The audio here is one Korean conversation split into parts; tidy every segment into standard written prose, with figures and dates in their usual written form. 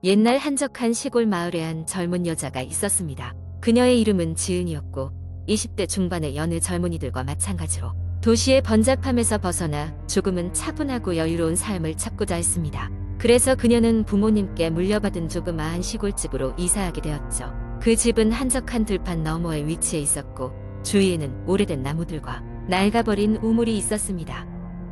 옛날 한적한 시골 마을에 한 젊은 여자가 있었습니다. 그녀의 이름은 지은이었고 20대 중반의 여느 젊은이들과 마찬가지로 도시의 번잡함에서 벗어나 조금은 차분하고 여유로운 삶을 찾고자 했습니다. 그래서 그녀는 부모님께 물려받은 조그마한 시골집으로 이사하게 되었죠. 그 집은 한적한 들판 너머에 위치해 있었고 주위에는 오래된 나무들과 낡아버린 우물이 있었습니다.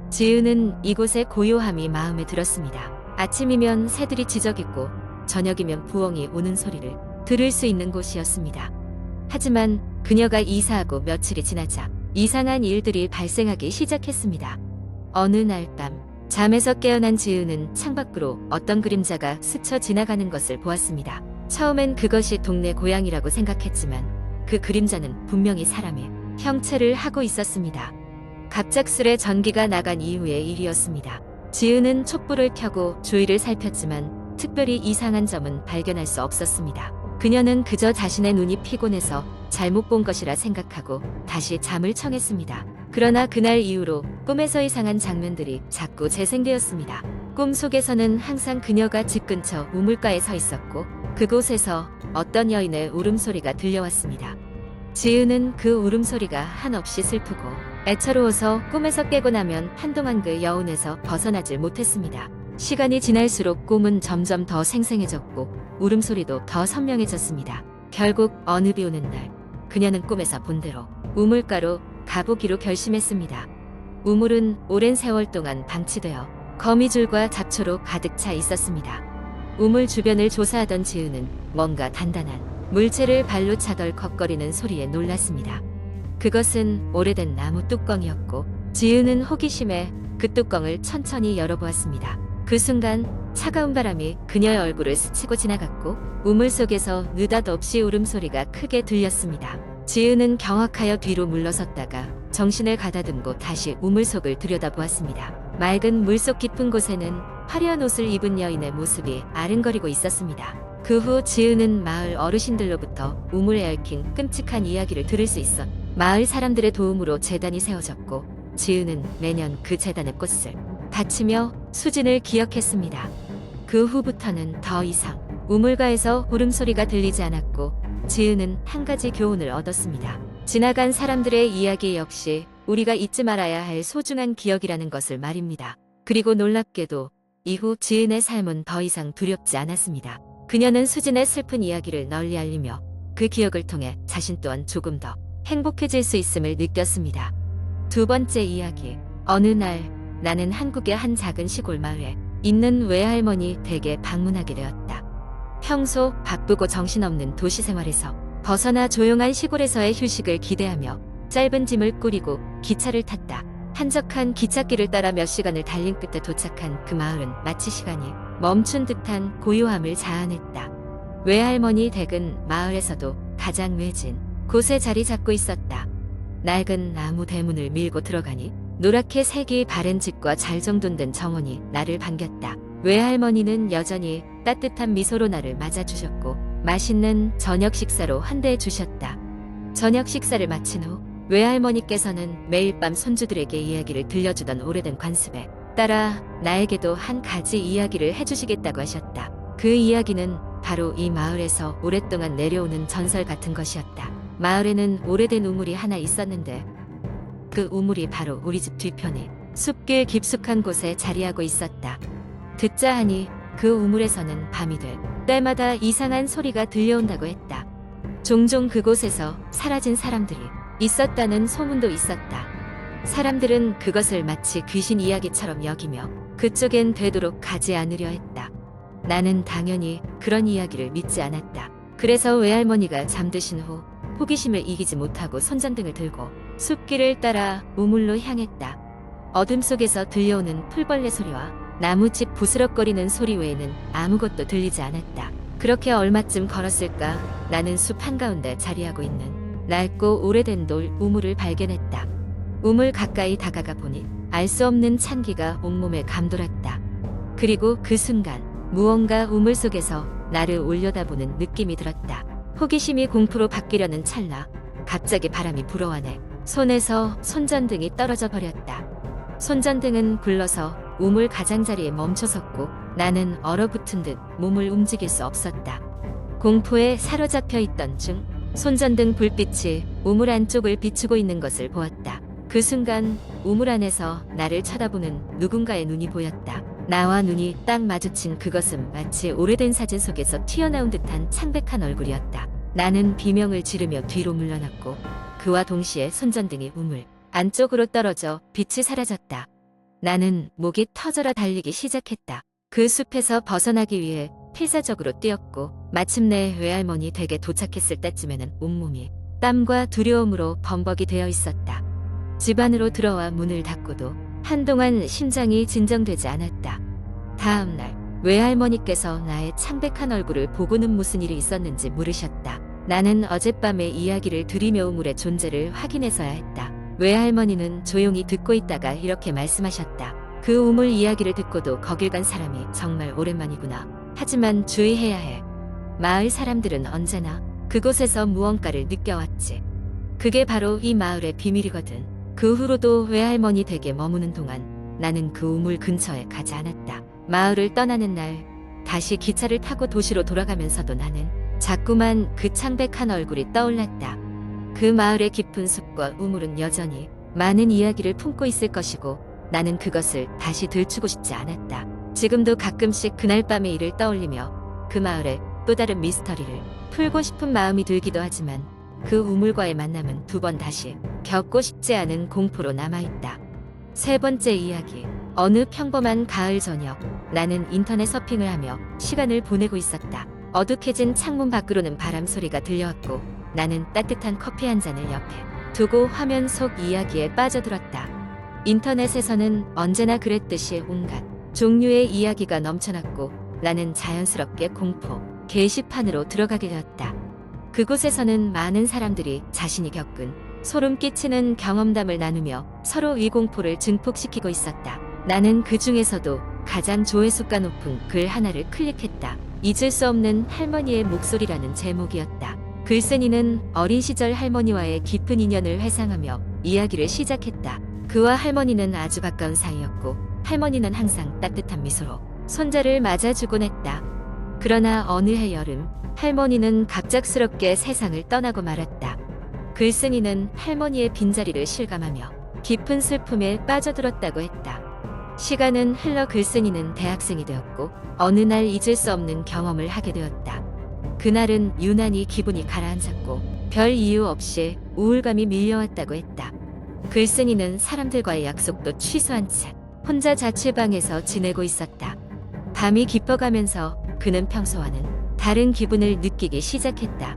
지은은 이곳의 고요함이 마음에 들었습니다. 아침이면 새들이 지저귀고 저녁이면 부엉이 우는 소리를 들을 수 있는 곳이었습니다. 하지만 그녀가 이사하고 며칠이 지나자 이상한 일들이 발생하기 시작했습니다. 어느 날 밤 잠에서 깨어난 지은은 창밖으로 어떤 그림자가 스쳐 지나가는 것을 보았습니다. 처음엔 그것이 동네 고양이라고 생각했지만 그 그림자는 분명히 사람의 형체를 하고 있었습니다. 갑작스레 전기가 나간 이후의 일이었습니다. 지은은 촛불을 켜고 주위를 살폈지만 특별히 이상한 점은 발견할 수 없었습니다. 그녀는 그저 자신의 눈이 피곤해서 잘못 본 것이라 생각하고 다시 잠을 청했습니다. 그러나 그날 이후로 꿈에서 이상한 장면들이 자꾸 재생되었습니다. 꿈속에서는 항상 그녀가 집 근처 우물가에 서 있었고 그곳에서 어떤 여인의 울음소리가 들려왔습니다. 지은은 그 울음소리가 한없이 슬프고 애처로워서 꿈에서 깨고 나면 한동안 그 여운에서 벗어나질 못했습니다. 시간이 지날수록 꿈은 점점 더 생생해졌고 울음소리도 더 선명해졌습니다. 결국 어느 비 오는 날 그녀는 꿈에서 본 대로 우물가로 가보기로 결심했습니다. 우물은 오랜 세월 동안 방치되어 거미줄과 잡초로 가득 차 있었습니다. 우물 주변을 조사하던 지은은 뭔가 단단한 물체를 발로 차덜컥거리는 소리에 놀랐습니다. 그것은 오래된 나무 뚜껑이었고 지은은 호기심에 그 뚜껑을 천천히 열어보았습니다. 그 순간 차가운 바람이 그녀의 얼굴을 스치고 지나갔고 우물 속에서 느닷없이 울음소리가 크게 들렸습니다. 지은은 경악하여 뒤로 물러섰다가 정신을 가다듬고 다시 우물 속을 들여다보았습니다. 맑은 물속 깊은 곳에는 화려한 옷을 입은 여인의 모습이 아른거리고 있었습니다. 그 후 지은은 마을 어르신들로부터 우물에 얽힌 끔찍한 이야기를 들을 수 있어 마을 사람들의 도움으로 제단이 세워졌고 지은은 매년 그 제단의 꽃을 바치며 수진을 기억했습니다. 그 후부터는 더 이상 우물가에서 울음소리가 들리지 않았고 지은은 한 가지 교훈을 얻었습니다. 지나간 사람들의 이야기 역시 우리가 잊지 말아야 할 소중한 기억이라는 것을 말입니다. 그리고 놀랍게도 이후 지은의 삶은 더 이상 두렵지 않았습니다. 그녀는 수진의 슬픈 이야기를 널리 알리며 그 기억을 통해 자신 또한 조금 더 행복해질 수 있음을 느꼈습니다. 두 번째 이야기. 어느 날 나는 한국의 한 작은 시골 마을에 있는 외할머니 댁에 방문하게 되었다. 평소 바쁘고 정신없는 도시 생활에서 벗어나 조용한 시골에서의 휴식을 기대하며 짧은 짐을 꾸리고 기차를 탔다. 한적한 기찻길을 따라 몇 시간을 달린 끝에 도착한 그 마을은 마치 시간이 멈춘 듯한 고요함을 자아냈다. 외할머니 댁은 마을에서도 가장 외진 곳에 자리 잡고 있었다. 낡은 나무 대문을 밀고 들어가니 노랗게 색이 바랜 집과 잘 정돈된 정원이 나를 반겼다. 외할머니는 여전히 따뜻한 미소로 나를 맞아주셨고 맛있는 저녁 식사로 환대해 주셨다. 저녁 식사를 마친 후 외할머니께서는 매일 밤 손주들에게 이야기를 들려주던 오래된 관습에 따라 나에게도 한 가지 이야기를 해주시겠다고 하셨다. 그 이야기는 바로 이 마을에서 오랫동안 내려오는 전설 같은 것이었다. 마을에는 오래된 우물이 하나 있었는데 그 우물이 바로 우리 집 뒤편에 숲길 깊숙한 곳에 자리하고 있었다. 듣자 하니 그 우물에서는 밤이 될 때마다 이상한 소리가 들려온다고 했다. 종종 그곳에서 사라진 사람들이 있었다는 소문도 있었다. 사람들은 그것을 마치 귀신 이야기처럼 여기며 그쪽엔 되도록 가지 않으려 했다. 나는 당연히 그런 이야기를 믿지 않았다. 그래서 외할머니가 잠드신 후 호기심을 이기지 못하고 손전등을 들고 숲길을 따라 우물로 향했다. 어둠 속에서 들려오는 풀벌레 소리와 나무집 부스럭거리는 소리 외에는 아무것도 들리지 않았다. 그렇게 얼마쯤 걸었을까 나는 숲 한가운데 자리하고 있는 낡고 오래된 돌 우물을 발견했다. 우물 가까이 다가가 보니 알 수 없는 찬기가 온몸에 감돌았다. 그리고 그 순간 무언가 우물 속에서 나를 올려다보는 느낌이 들었다. 호기심이 공포로 바뀌려는 찰나 갑자기 바람이 불어와내 손에서 손전등이 떨어져 버렸다. 손전등은 굴러서 우물 가장자리에 멈춰섰고 나는 얼어붙은 듯 몸을 움직일 수 없었다. 공포에 사로잡혀 있던 중 손전등 불빛이 우물 안쪽을 비추고 있는 것을 보았다. 그 순간 우물 안에서 나를 쳐다보는 누군가의 눈이 보였다. 나와 눈이 딱 마주친 그것은 마치 오래된 사진 속에서 튀어나온 듯한 창백한 얼굴이었다. 나는 비명을 지르며 뒤로 물러났고 그와 동시에 손전등이 우물 안쪽으로 떨어져 빛이 사라졌다. 나는 목이 터져라 달리기 시작했다. 그 숲에서 벗어나기 위해 필사적으로 뛰었고 마침내 외할머니 댁에 도착했을 때쯤에는 온몸이 땀과 두려움으로 범벅이 되어 있었다. 집 안으로 들어와 문을 닫고도 한동안 심장이 진정되지 않았다. 다음 날 외할머니께서 나의 창백한 얼굴을 보고는 무슨 일이 있었는지 물으셨다. 나는 어젯밤의 이야기를 들으며 우물의 존재를 확인해서야 했다. 외할머니는 조용히 듣고 있다가 이렇게 말씀하셨다. 그 우물 이야기를 듣고도 거길 간 사람이 정말 오랜만이구나. 하지만 주의해야 해. 마을 사람들은 언제나 그곳에서 무언가를 느껴왔지. 그게 바로 이 마을의 비밀이거든. 그 후로도 외할머니 댁에 머무는 동안 나는 그 우물 근처에 가지 않았다. 마을을 떠나는 날 다시 기차를 타고 도시로 돌아가면서도 나는 자꾸만 그 창백한 얼굴이 떠올랐다. 그 마을의 깊은 숲과 우물은 여전히 많은 이야기를 품고 있을 것이고 나는 그것을 다시 들추고 싶지 않았다. 지금도 가끔씩 그날 밤의 일을 떠올리며 그 마을의 또 다른 미스터리를 풀고 싶은 마음이 들기도 하지만 그 우물과의 만남은 두 번 다시 겪고 싶지 않은 공포로 남아있다. 세 번째 이야기. 어느 평범한 가을 저녁, 나는 인터넷 서핑을 하며 시간을 보내고 있었다. 어둑해진 창문 밖으로는 바람 소리가 들려왔고 나는 따뜻한 커피 한 잔을 옆에 두고 화면 속 이야기에 빠져들었다. 인터넷에서는 언제나 그랬듯이 온갖 종류의 이야기가 넘쳐났고 나는 자연스럽게 공포 게시판으로 들어가게 되었다. 그곳에서는 많은 사람들이 자신이 겪은 소름 끼치는 경험담을 나누며 서로 이 공포를 증폭시키고 있었다. 나는 그 중에서도 가장 조회수가 높은 글 하나를 클릭했다. 잊을 수 없는 할머니의 목소리라는 제목이었다. 글쓴이는 어린 시절 할머니와의 깊은 인연을 회상하며 이야기를 시작했다. 그와 할머니는 아주 가까운 사이였고 할머니는 항상 따뜻한 미소로 손자를 맞아주곤 했다. 그러나 어느 해 여름 할머니는 갑작스럽게 세상을 떠나고 말았다. 글쓴이는 할머니의 빈자리를 실감하며 깊은 슬픔에 빠져들었다고 했다. 시간은 흘러 글쓴이는 대학생이 되었고 어느 날 잊을 수 없는 경험을 하게 되었다. 그날은 유난히 기분이 가라앉았고 별 이유 없이 우울감이 밀려왔다고 했다. 글쓴이는 사람들과의 약속도 취소한 채 혼자 자취방에서 지내고 있었다. 밤이 깊어가면서 그는 평소와는 다른 기분을 느끼기 시작했다.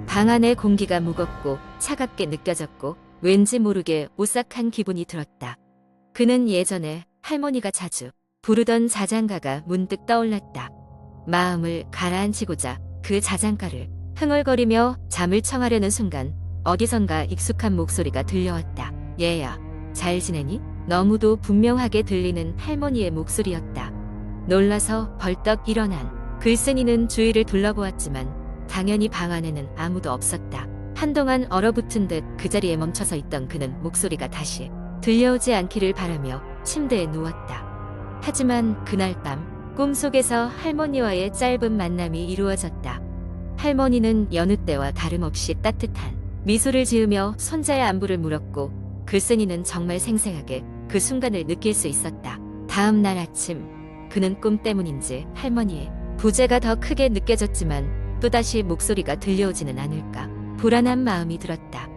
방 안의 공기가 무겁고 차갑게 느껴졌고 왠지 모르게 오싹한 기분이 들었다. 그는 예전에 할머니가 자주 부르던 자장가가 문득 떠올랐다. 마음을 가라앉히고자 그 자장가를 흥얼거리며 잠을 청하려는 순간 어디선가 익숙한 목소리가 들려왔다. 얘야, 잘 지내니? 너무도 분명하게 들리는 할머니의 목소리였다. 놀라서 벌떡 일어난 글쓴이는 주위를 둘러보았지만 당연히 방 안에는 아무도 없었다. 한동안 얼어붙은 듯 그 자리에 멈춰서 있던 그는 목소리가 다시 들려오지 않기를 바라며 침대에 누웠다. 하지만 그날 밤 꿈속에서 할머니와의 짧은 만남이 이루어졌다. 할머니는 여느 때와 다름없이 따뜻한 미소를 지으며 손자의 안부를 물었고 글쓴이는 정말 생생하게 그 순간을 느낄 수 있었다. 다음 날 아침 그는 꿈 때문인지 할머니의 부재가 더 크게 느껴졌지만 또다시 목소리가 들려오지는 않을까 불안한 마음이 들었다.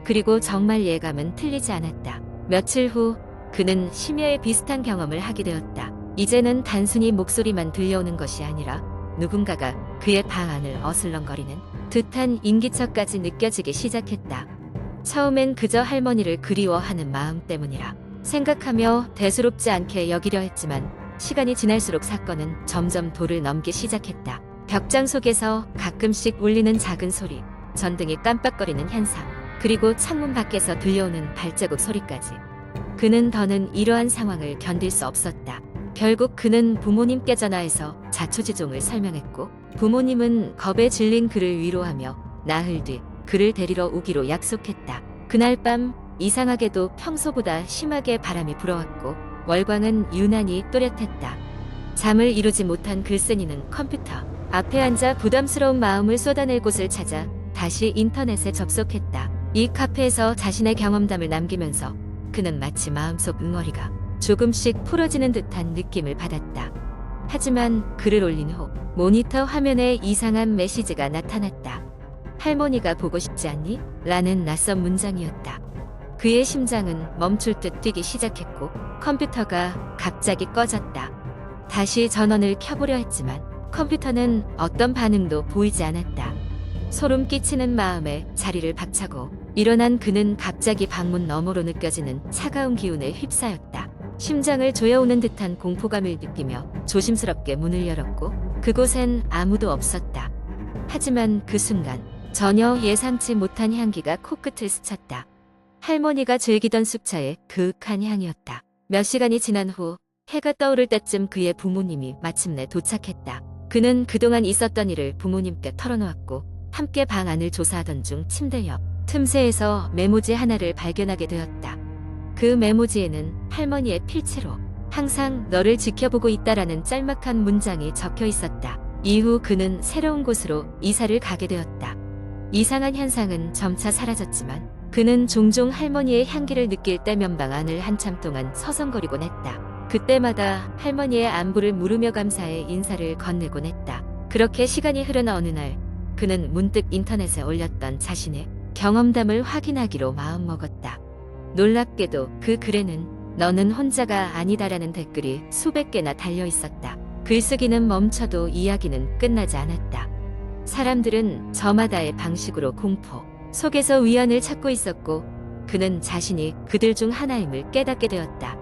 그리고 정말 예감은 틀리지 않았다. 며칠 후 그는 심야에 비슷한 경험을 하게 되었다. 이제는 단순히 목소리만 들려오는 것이 아니라 누군가가 그의 방 안을 어슬렁거리는 듯한 인기척까지 느껴지기 시작했다. 처음엔 그저 할머니를 그리워하는 마음 때문이라 생각하며 대수롭지 않게 여기려 했지만 시간이 지날수록 사건은 점점 도를 넘기 시작했다. 벽장 속에서 가끔씩 울리는 작은 소리, 전등이 깜빡거리는 현상, 그리고 창문 밖에서 들려오는 발자국 소리까지. 그는 더는 이러한 상황을 견딜 수 없었다. 결국 그는 부모님께 전화해서 자초지종을 설명했고 부모님은 겁에 질린 그를 위로하며 나흘 뒤 그를 데리러 오기로 약속했다. 그날 밤 이상하게도 평소보다 심하게 바람이 불어왔고 월광은 유난히 또렷했다. 잠을 이루지 못한 글쓴이는 컴퓨터 앞에 앉아 부담스러운 마음을 쏟아낼 곳을 찾아 다시 인터넷에 접속했다. 이 카페에서 자신의 경험담을 남기면서 그는 마치 마음속 응어리가 조금씩 풀어지는 듯한 느낌을 받았다. 하지만 글을 올린 후 모니터 화면에 이상한 메시지가 나타났다. 할머니가 보고 싶지 않니? 라는 낯선 문장이었다. 그의 심장은 멈출 듯 뛰기 시작했고 컴퓨터가 갑자기 꺼졌다. 다시 전원을 켜보려 했지만 컴퓨터는 어떤 반응도 보이지 않았다. 소름 끼치는 마음에 자리를 박차고 일어난 그는 갑자기 방문 너머로 느껴지는 차가운 기운에 휩싸였다. 심장을 조여오는 듯한 공포감을 느끼며 조심스럽게 문을 열었고 그곳엔 아무도 없었다. 하지만 그 순간 전혀 예상치 못한 향기가 코끝을 스쳤다. 할머니가 즐기던 쑥차의 그윽한 향이었다. 몇 시간이 지난 후 해가 떠오를 때쯤 그의 부모님이 마침내 도착했다. 그는 그동안 있었던 일을 부모님께 털어놓았고 함께 방 안을 조사하던 중 침대 옆 틈새에서 메모지 하나를 발견하게 되었다. 그 메모지에는 할머니의 필체로 항상 너를 지켜보고 있다라는 짤막한 문장이 적혀 있었다. 이후 그는 새로운 곳으로 이사를 가게 되었다. 이상한 현상은 점차 사라졌지만 그는 종종 할머니의 향기를 느낄 때 면방 안을 한참 동안 서성거리곤 했다. 그때마다 할머니의 안부를 물으며 감사의 인사를 건네곤 했다. 그렇게 시간이 흐른 어느 날 그는 문득 인터넷에 올렸던 자신의 경험담을 확인하기로 마음먹었다. 놀랍게도 그 글에는 너는 혼자가 아니다라는 댓글이 수백 개나 달려 있었다. 글쓰기는 멈춰도 이야기는 끝나지 않았다. 사람들은 저마다의 방식으로 공포 속에서 위안을 찾고 있었고 그는 자신이 그들 중 하나임을 깨닫게 되었다.